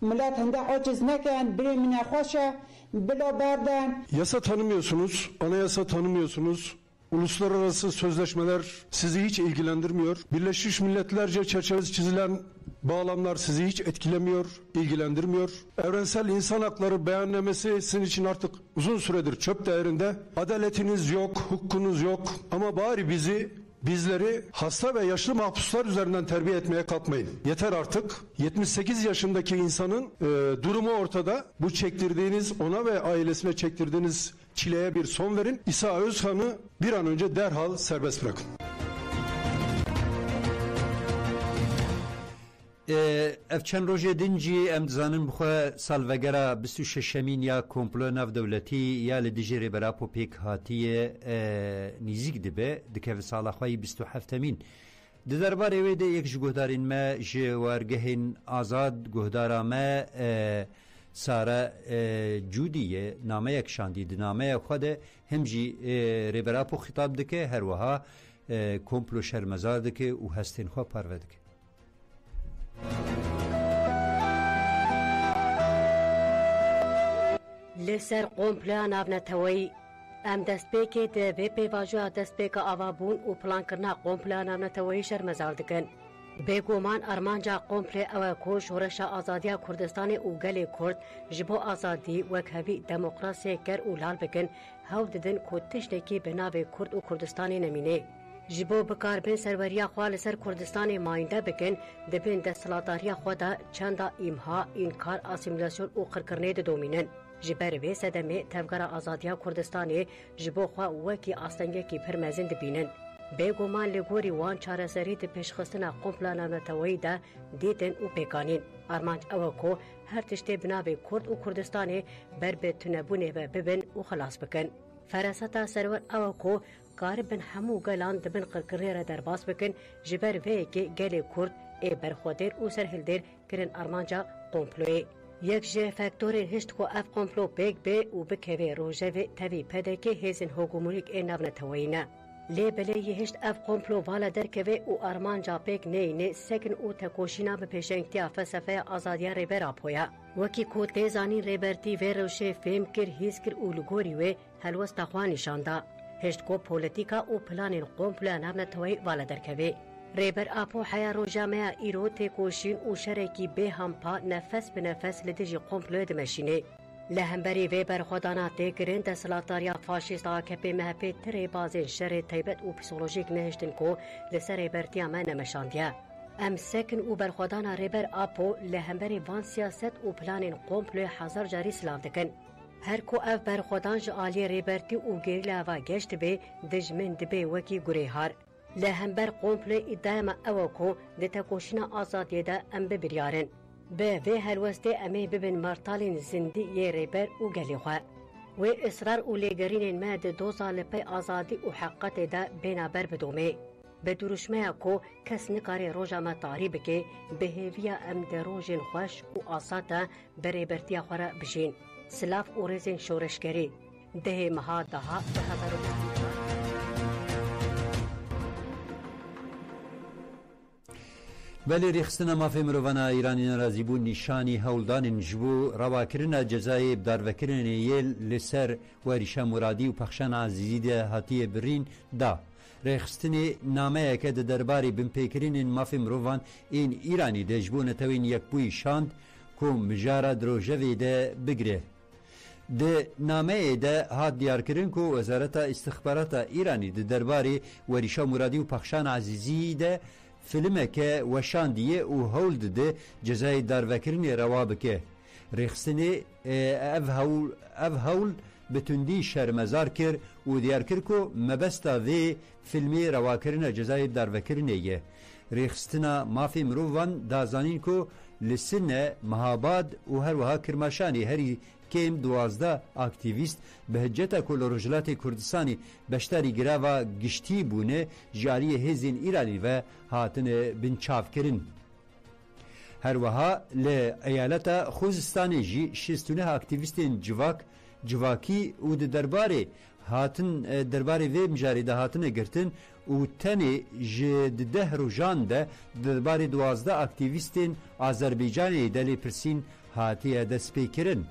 millet hende aciz neken, biri minakhoşa, bila berden. Yasa tanımıyorsunuz, anayasa tanımıyorsunuz. Uluslararası sözleşmeler sizi hiç ilgilendirmiyor. Birleşmiş Milletlerce çerçevesi çizilen bağlamlar sizi hiç etkilemiyor, ilgilendirmiyor. Evrensel İnsan Hakları beyannamesi sizin için artık uzun süredir çöp değerinde. Adaletiniz yok, hukukunuz yok ama bari bizleri hasta ve yaşlı mahpuslar üzerinden terbiye etmeye kalkmayın. Yeter artık. 78 yaşındaki insanın durumu ortada. Bu çektirdiğiniz, ona ve ailesine çektirdiğiniz çileye bir son verin. İsa Özkan'ı bir an önce derhal serbest bırakın. ev çend rojê din jî em dizanin bixwe salvegera 26 ya komplo navdewletî ya li dijî rêbera Popêk hatiye nîzik dibe dikeve sala xwe 27 di derbarê wê de yek ji guhdarên me ji wergehên azad guhdara me Sara Cudîye nameyek şandî di nameya xwe de hem jî rêbera Po xîtab dike her wiha komplo şermezar dike û hestên xwe parve dike. لسر قومپلا ناونتوی ام دستپیکی ده به پیواجو دستپیک آوابون و پلان کرنا قومپلا ناونتوی شرمزار دکن بگومان ارمانجا قومپلا او کوش ورشا آزادیا کردستان او گلی کرد جبو آزادی وکهوی دموکراسی گر او لال بکن هاو ددن کتشنکی بناوی کرد و کردستانی نمینه جبو بکاربن سروریا خواه لسر کردستان ماینده بکن دبن دستلاتاریا خواه دا چندا ایمها انکار اسیمیلاسیون او خرکرنه ده دومینن جبر وی سدمه تفگار آزادیا کردستانی جبو خواه وکی آستنگه کی پرمزین دبینن بێگومان لە گۆری وان چارەسەری di pêşxistina kompla navneteweyî de dîtin û pêkanîn. Armanc ew ku her tiştê bi navê Kurd û Kurdistanê ber bi tunebûnê ve bibin û xelas bikin. Fereseta serwer ew ku garibin hemû gelan dibin qirkirê re derbas bikin ji ber vê yekê gelê Kurd ê berxwedêr û serhildêr kirin armanca komployê. Yek ji faktorên hişt ku ev komplo pêk bê û bikeve rojevê tevî pedekê hêzên hogûmûnîk ê navneteweyî ne. Lê belê hişt ev komplo vala derkeve û armanca pêk neyînê sekin û tekoşîna bi pêşengtiya felsefeya azadiya rêber apoya. Wekî ku tê zanîn rêbertî vê rewşê fêm kir, hîs kir û li gorî wê helwesta xwe nîşanda. Hişt ku polîtîka û planên komploya navneteweyî vala derkeve. Rêber apo heya rojameya îro têkoşîn û şerekî bêhampa nefes bi nefes li dijî komployê dimeşînê. Li hemberî vê berxwedana têkirin desthilatdariya faşîst AKP MHP tirê bazên şerê taybet û psîkolojîk nehiştin ku li ser rêbertiya me nemeşandiye. Em sekin û berxwedana rêber apo li hemberî van siyaset û planên komployê hezar carî silav dikin. Her ku ev berxwedan ji aliyê rêbertî û gerîla ve geş dibe dijmin dibe wekî gurêhar. Li hember komployê îddiayema ew e ku di tekoşîna azadiyê de em bibiryarin. Bi vê helwestê em ê bibin martalên zindî yê rêber û gelê xwe. Wê israr û lêgerînên me di doza li pey azadî û heqetê de bênaber bidomê. Bi duruşmeya ku kes nikarê roja me tarî bike, bi hêviya em de rojên xweş û asad de bi rêbertiya xwe re bijîn. Silav û rêzên şoreşgerî. Dihê meha daha bi heberû بەلێ ڕێخستنە مافێ مرۆڤانە ئیرانی نەرازیبوو نیشانی هەوڵدانên ji bo rawakirina cezayê bidarvekirinê yê li ser werîşa muradî û pexşana ezîzî de hatiye birîn da. Rêxistinê nameyeke di derbarê binpêkirînên mafê mirovan ên Îranî de ji bo netewên yekbûyî şand ku mijara dirojevê de bigire. Di nameyê de hat diyarkirin ku Wezareta İstixbarata Îranî di derbarê werîşa muradî û pexşana ezîzî de filmeke weşandiye û hewl dide cezayê darvekirinê rewa bike. Rêxistinê ev hewl bi tundî şermezar kir û diyar kir ku mebesta vê filmê rewakirina cezayê darvekirinê ye. Rêxistina mafê mirovan dazanîn ku li Sinê, Mehabad û her wiha Kirmaşanê herî kêm 12 aktivîst bi hicceta ku li Rojhilatê Kurdistanê beşdarî girava giştî bûne ji aliyê hêzên Îranî ve hatine binçavkirin. Her wiha li eyaleta Xuzistanê jî 69 aktivîstên civakî û di derbarê derbarê vê mijarê de hatine girtin û tenê ji di 10 rojan de di derbarê 12 aktivîstên Azerbaycanê de lêpirsîn hatiye destpêkirin.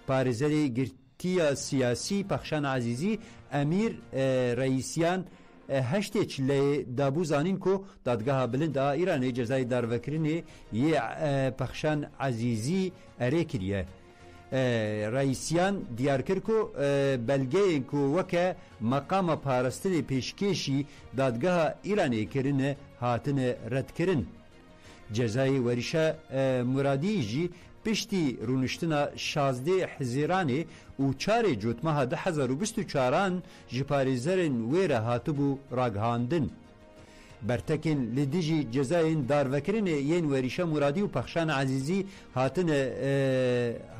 Parêzerê girtiya siyasî Pexşan Ezîzî Emîr Reîsiyan heştê çileyê dabû zanîn ku dadgeha bilind a Îranê cezayê darvekirinê yê Pexşan Ezîzî erê kiriye. Reîsiyan diyar kir ku belgeyên ku weke maqama parastinê pêşkêşî dadgeha Îranê kirine hatine redkirin. Cezayê werîşa muradî jî piştî rûniştina 16 Hizîranê û çarê cotmeha 2024 ji parêzerên wê re hatibû ragihandin. Bertekên li dijî cezayên darvekirinê yên werîşa muradî û Pexşana Ezîzî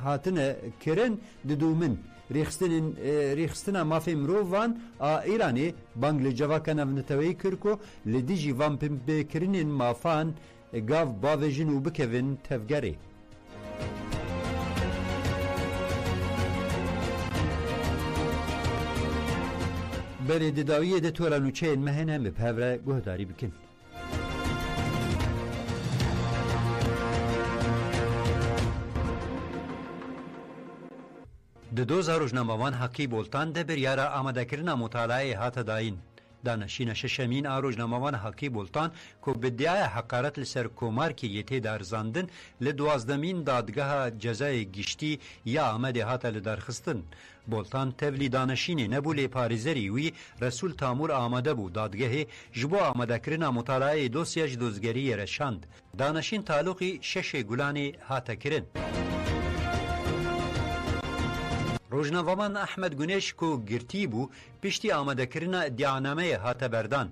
hatine kirin didûmin. Rêxistina mafê mirovan a Îranê bang li cevaka navneteweyî kir ku li dijî van pinpêkirinên mafan gav bavêjin û bikevin tevgerê. Berê di dawiyê de tora nûçeyên me hene bi pevre guhdarî bikin. Di doza rojnamavan Hakî Boltan de biryara amadekirina mutalayê hate dayîn. Danişîna şeşemîn a rojnamavan Hakî Boltan ku bi iddiaya heqaret li ser komarkê yê tê darizandin li 12 dadgeha cezayê giştî ya Amedê hate li derxistin. Boltan tevlî danişînê nebû lê parêzerî wî Resul Tamur amade bû dadgehê ji bo amadekirina mutalayê dosya ji dozgeriyê re şand. Danişîn taluqî şeşê Gulanê hate kirin. روجناوامان احمد گونیش کو گرتی بو پشتی آماده کرنا دیانامه هات بردان.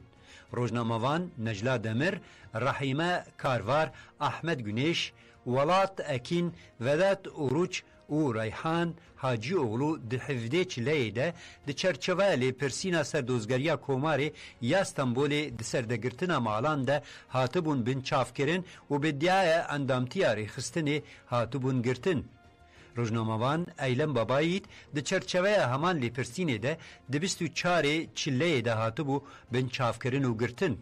روجنامه‌وان نجلا دمر، رحیمه کاروار، احمد گونیش، ولات اکین، ودات اوروچ و ریحان حاجی اغلو ده حفده چلیه ده ده چرچوه لی پرسینا سردوزگریا کوماری یا استنبول ده سردگرتنا مالان ده هاتبون بین چاف کرن و بدیای اندامتیا ریخستنی هاتبون گرتن. روزنامه‌وان ایلم بابایید ده چرچوه همان لی پرسینه ده ده 24 چلیه ده هاتبو بین چاف کرن و گرتن.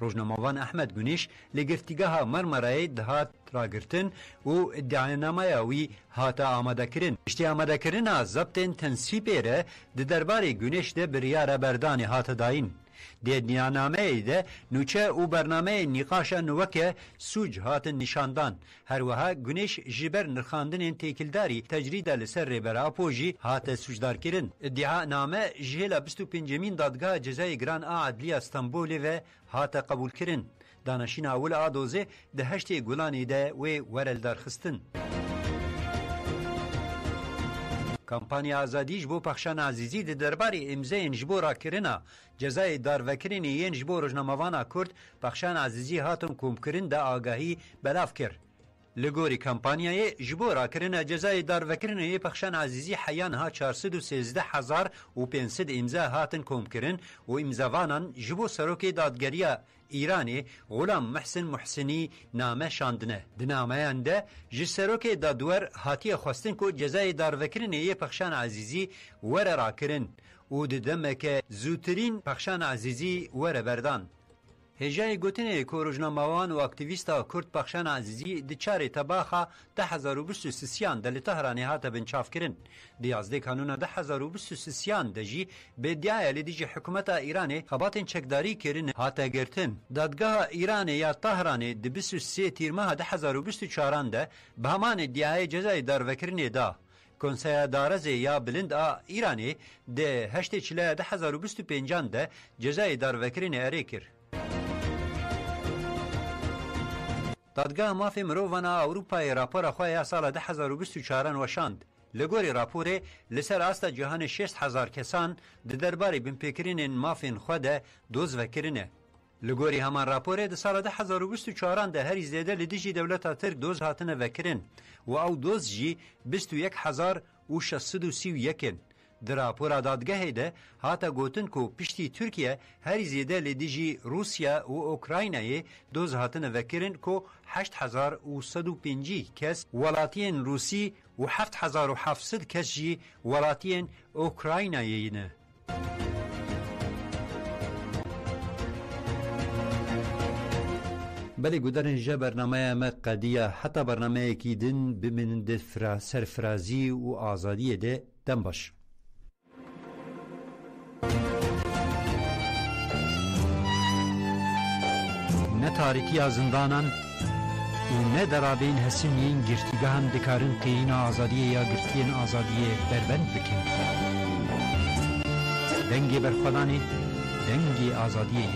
روزنامه‌وان احمد گونیش لگرتیگاه مرمرای دهات را گرتن و ادعانامه وی هاتا آماده کرن. اشتی آماده کرن از ضبطن تنسیبه ده درباره گونیش ده بریار بردانی هاتا داین. ده ادعانامه ده نوچه او برنامه نقاش نوکه سوج هاتن نشاندان. هر وها گونیش جبر نرخاندن تیکلداری تجرید لسر ریبرا پوجی هاتا سوجدار کرن. ادعا نامه جهلا 25 دادگاه جزای گران عدلی استانبول و هاتا قبول کرن. دانشین اول آدوزه ده هشتی گولانی ده و ورل درخستن. کمپانی آزادیش بو پخشان عزیزی ده درباری امزه انجبو را کرنا جزای داروکرین ینجبو روزنامه‌وان کرد پخشان عزیزی هاتم کوم کرن ده آگاهی بلاف کر. لگوری کمپانیای جبو را کرنا جزای داروکرین پخشان عزیزی حیان ها 413,500 امزه هاتن کوم کرن و امزوانان جبو سروک دادگریا ایرانی غلام محسن محسنی نامه شاندنه. دنامه انده جسروک دادور هاتی خواستن که جزای داروکرین پخشان عزیزی ور را کرن و دمک زوترین پخشان عزیزی ور بردان. هجای گوتنه که روزنامه‌وان و اکتیویستا کرد پخشان عزیزی د چاره تباخه 1023 دل تهران هات بن چاف کرن. دیازده کانون 1023 دجی به دیای لیدی حکومت ایران خباتن چکداری کرن هات گرتن. دادگاه ایران یا تهران د 23 تیر ماه 2024 ده به همان دیای جزای داروکرین دا کنسیا دارز یا بلند ایرانی ده 8 چله 2025 ده جزای داروکرین اری کر. دادگاه مافی مرووانا اروپای راپور خواه سال 2024 وشاند. لگوری راپور لسر آستا جهان 6,000 کسان ده درباری بینپیکرین مافین خواه دوز وکرینه. لگوری همان راپور ده سال 2024 ده هری زیده لدیجی دولتا ترک دوز هاتنه وکرین و او دوز جی 21,631 در راپور دادگاه ده هاتا گوتن کو پشتی ترکیه هری زیده لدیجی روسیا و اوکراینای دوز هاتن وکرن کو 8,105 کس ولاتین روسی و 7,700 کس جی ولاتین اوکراینایی نه. بله گودرن جا برنامه ما قدیه حتی برنامه کی دن بمنند سرفرازی و آزادی ده دم باش. نه تاریکی زندانان و نه درابین حسینین گرتیگاهن دکارن قیین آزادی یا گرتین آزادی بربند بکن. دنگی برخودانی دنگی آزادی